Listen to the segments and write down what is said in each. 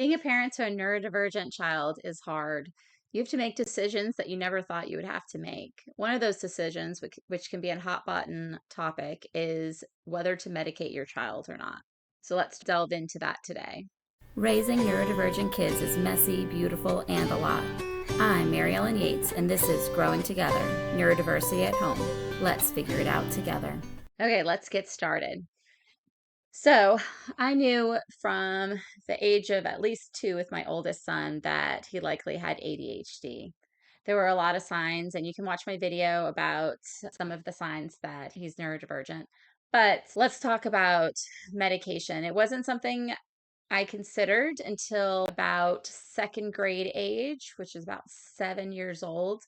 Being a parent to a neurodivergent child is hard. You have to make decisions that you never thought you would have to make. One of those decisions, which can be a hot button topic, is whether to medicate your child or not. So let's delve into that today. Raising neurodivergent kids is messy, beautiful, and a lot. I'm Mary Ellen Yates, and this is Growing Together, Neurodiversity at Home. Let's figure it out together. Okay, let's get started. So I knew from the age of at least 2 with my oldest son that he likely had ADHD. There were a lot of signs, and you can watch my video about some of the signs that he's neurodivergent. But let's talk about medication. It wasn't something I considered until about second grade age, which is about 7 years old.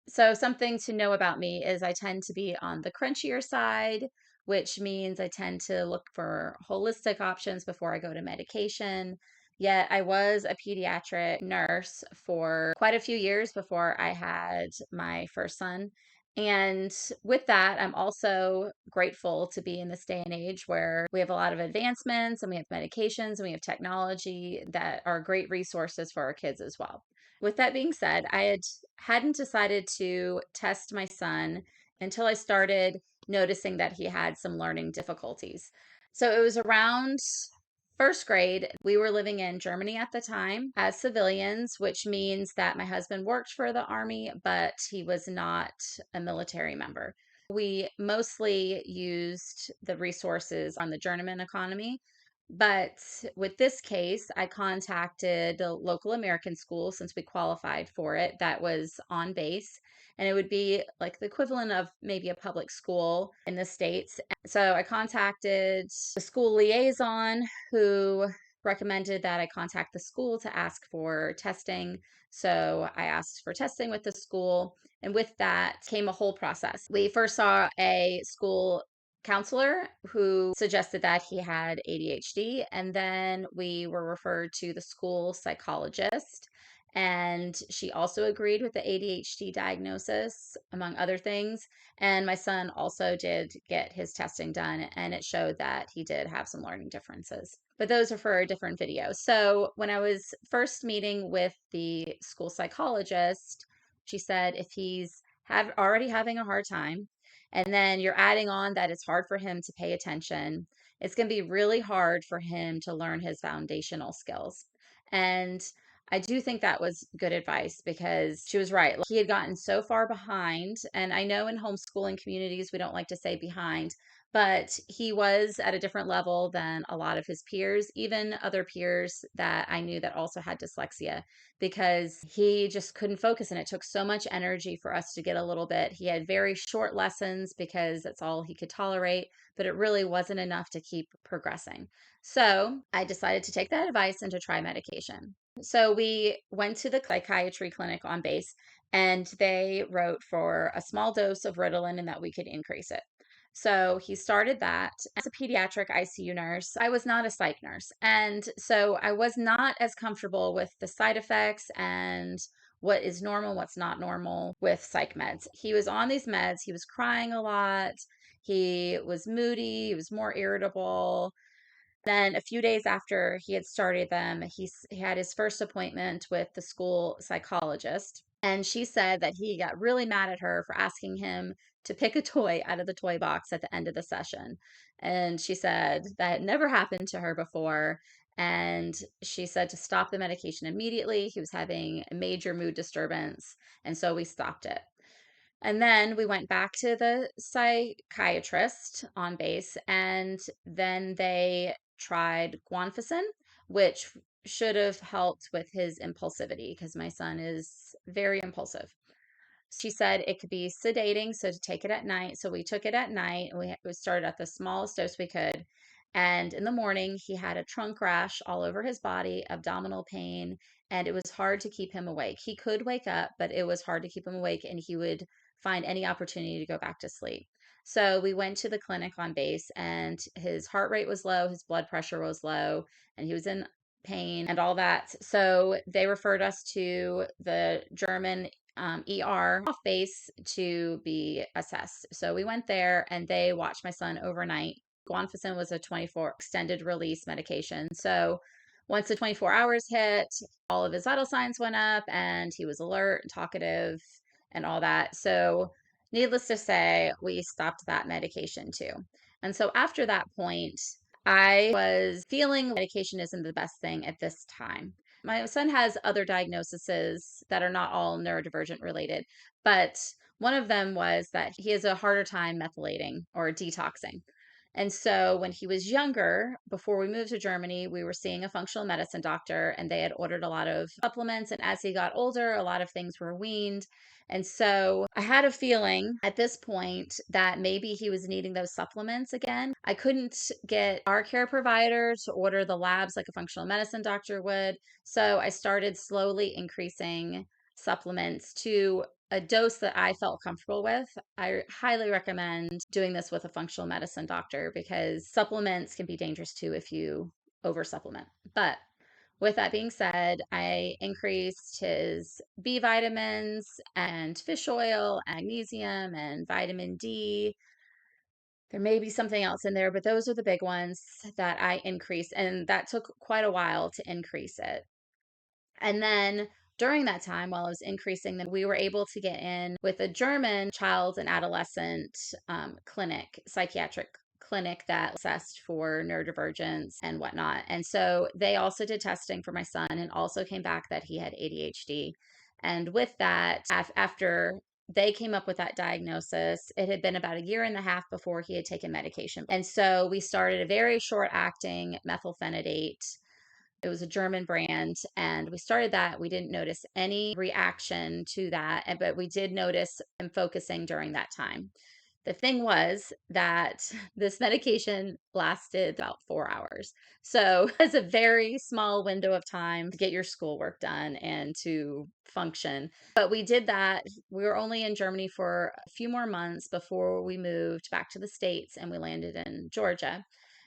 So, something to know about me is I tend to be on the crunchier side, which means I tend to look for holistic options before I go to medication. Yet, I was a pediatric nurse for quite a few years before I had my first son. And with that, I'm also grateful to be in this day and age where we have a lot of advancements and we have medications and we have technology that are great resources for our kids as well. With that being said, hadn't decided to test my son until I started noticing that he had some learning difficulties. So it was around first grade. We were living in Germany at the time as civilians, which means that my husband worked for the army, but he was not a military member. We mostly used the resources on the German economy. But with this case, I contacted the local American school since we qualified for it that was on base. And it would be like the equivalent of maybe a public school in the States. So I contacted the school liaison who recommended that I contact the school to ask for testing. So I asked for testing with the school. And with that came a whole process. We first saw a school counselor who suggested that he had ADHD. And then we were referred to the school psychologist. And she also agreed with the ADHD diagnosis, among other things. And my son also did get his testing done, and it showed that he did have some learning differences. But those are for a different video. So when I was first meeting with the school psychologist, she said if he's already having a hard time, and then you're adding on that it's hard for him to pay attention, it's going to be really hard for him to learn his foundational skills. And I do think that was good advice because she was right. He had gotten so far behind. And I know in homeschooling communities, we don't like to say behind, but he was at a different level than a lot of his peers, even other peers that I knew that also had dyslexia, because he just couldn't focus. And it took so much energy for us to get a little bit. He had very short lessons because that's all he could tolerate, but it really wasn't enough to keep progressing. So I decided to take that advice and to try medication. So we went to the psychiatry clinic on base, and they wrote for a small dose of Ritalin and that we could increase it. So he started that. As a pediatric ICU nurse, I was not a psych nurse. And so I was not as comfortable with the side effects and what is normal, what's not normal with psych meds. He was on these meds, he was crying a lot, he was moody, he was more irritable. Then a few days after he had started them, he had his first appointment with the school psychologist. And she said that he got really mad at her for asking him to pick a toy out of the toy box at the end of the session. And she said that had never happened to her before. And she said to stop the medication immediately. He was having a major mood disturbance. And so we stopped it. And then we went back to the psychiatrist on base, and then they tried Guanfacine, which should have helped with his impulsivity because my son is very impulsive. She said it could be sedating, so to take it at night. So we took it at night. We started at the smallest dose we could. And in the morning, he had a trunk rash all over his body, abdominal pain, and it was hard to keep him awake. He could wake up, but it was hard to keep him awake, and he would find any opportunity to go back to sleep. So we went to the clinic on base, and his heart rate was low, his blood pressure was low, and he was in pain and all that. So they referred us to the German ER off base to be assessed. So we went there and they watched my son overnight. Guanfacine was a 24 extended release medication. So Once the 24 hours hit, all of his vital signs went up and he was alert and talkative and all that. So, needless to say, we stopped that medication too. And so, after that point, I was feeling medication isn't the best thing at this time. My son has other diagnoses that are not all neurodivergent related, but one of them was that he has a harder time methylating or detoxing. And so when he was younger, before we moved to Germany, we were seeing a functional medicine doctor and they had ordered a lot of supplements. And as he got older, a lot of things were weaned. And so I had a feeling at this point that maybe he was needing those supplements again. I couldn't get our care provider to order the labs like a functional medicine doctor would. So I started slowly increasing supplements to a dose that I felt comfortable with. I highly recommend doing this with a functional medicine doctor because supplements can be dangerous too if you over supplement. But with that being said, I increased his B vitamins and fish oil, magnesium, and vitamin D. There may be something else in there, but those are the big ones that I increased. And that took quite a while to increase it. And then during that time, while I was increasing them, we were able to get in with a German child and adolescent clinic, psychiatric clinic that assessed for neurodivergence and whatnot. And so they also did testing for my son and also came back that he had ADHD. And with that, after they came up with that diagnosis, it had been about a year and a half before he had taken medication. And so we started a very short acting methylphenidate. It was a German brand, and we started that. We didn't notice any reaction to that, but we did notice him focusing during that time. The thing was that this medication lasted about 4 hours. So it's a very small window of time to get your schoolwork done and to function. But we did that. We were only in Germany for a few more months before we moved back to the States and we landed in Georgia.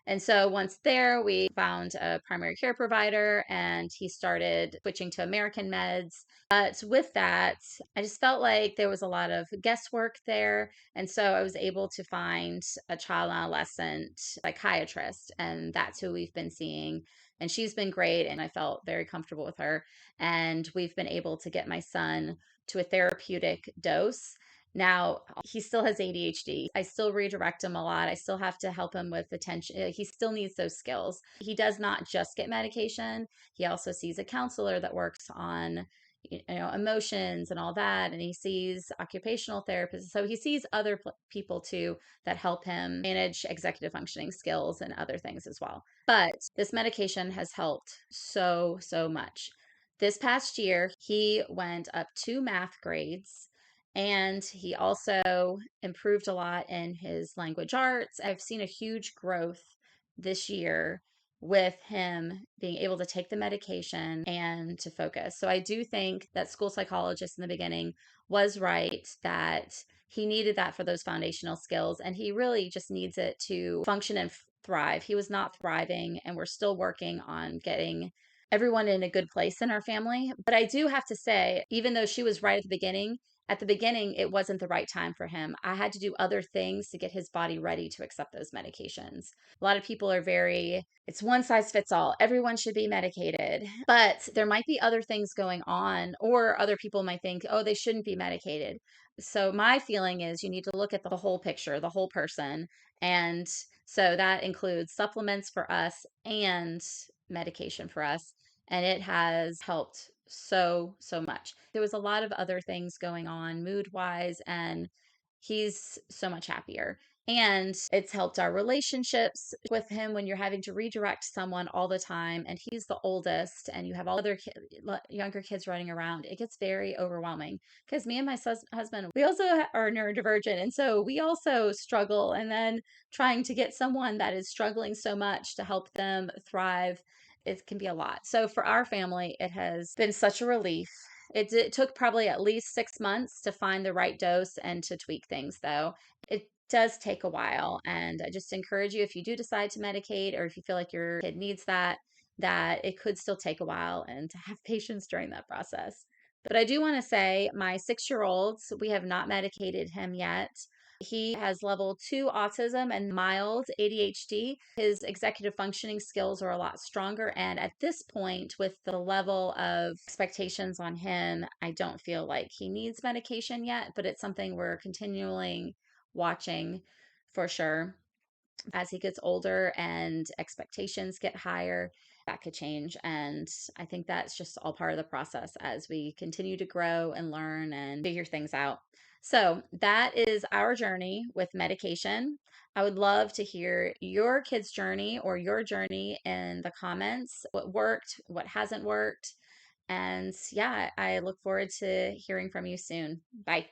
And so once there, we found a primary care provider and he started switching to American meds. But with that, I just felt like there was a lot of guesswork there. And so I was able to find a child and adolescent psychiatrist, and that's who we've been seeing. And she's been great, and I felt very comfortable with her. And we've been able to get my son to a therapeutic dose. Now, he still has ADHD. I still redirect him a lot. I still have to help him with attention. He still needs those skills. He does not just get medication. He also sees a counselor that works on emotions and all that, and he sees occupational therapists, so he sees other people too that help him manage executive functioning skills and other things as well. But this medication has helped so much. This past year he went up 2 math grades, and he also improved a lot in his language arts. I've seen a huge growth this year with him being able to take the medication and to focus. So I do think that school psychologist in the beginning was right that he needed that for those foundational skills, and he really just needs it to function and thrive. He was not thriving, and we're still working on getting everyone in a good place in our family. But I do have to say, even though she was right at the beginning, it wasn't the right time for him. I had to do other things to get his body ready to accept those medications. A lot of people are it's one size fits all. Everyone should be medicated. But there might be other things going on, or other people might think, oh, they shouldn't be medicated. So my feeling is you need to look at the whole picture, the whole person. And so that includes supplements for us and medication for us. And it has helped so much. There was a lot of other things going on mood wise, and he's so much happier. And it's helped our relationships with him when you're having to redirect someone all the time, and he's the oldest, and you have all other younger kids running around. It gets very overwhelming because me and my husband, we also are neurodivergent. And so we also struggle. And then trying to get someone that is struggling so much to help them thrive, it can be a lot. So for our family, it has been such a relief. It took probably at least 6 months to find the right dose and to tweak things, though. It does take a while. And I just encourage you, if you do decide to medicate or if you feel like your kid needs that, that it could still take a while and to have patience during that process. But I do want to say my 6-year-old, we have not medicated him yet. He has level 2 autism and mild ADHD. His executive functioning skills are a lot stronger. And at this point, with the level of expectations on him, I don't feel like he needs medication yet, but it's something we're continually watching for sure. As he gets older and expectations get higher, that could change. And I think that's just all part of the process as we continue to grow and learn and figure things out. So that is our journey with medication. I would love to hear your kid's journey or your journey in the comments. What worked, what hasn't worked. And yeah, I look forward to hearing from you soon. Bye.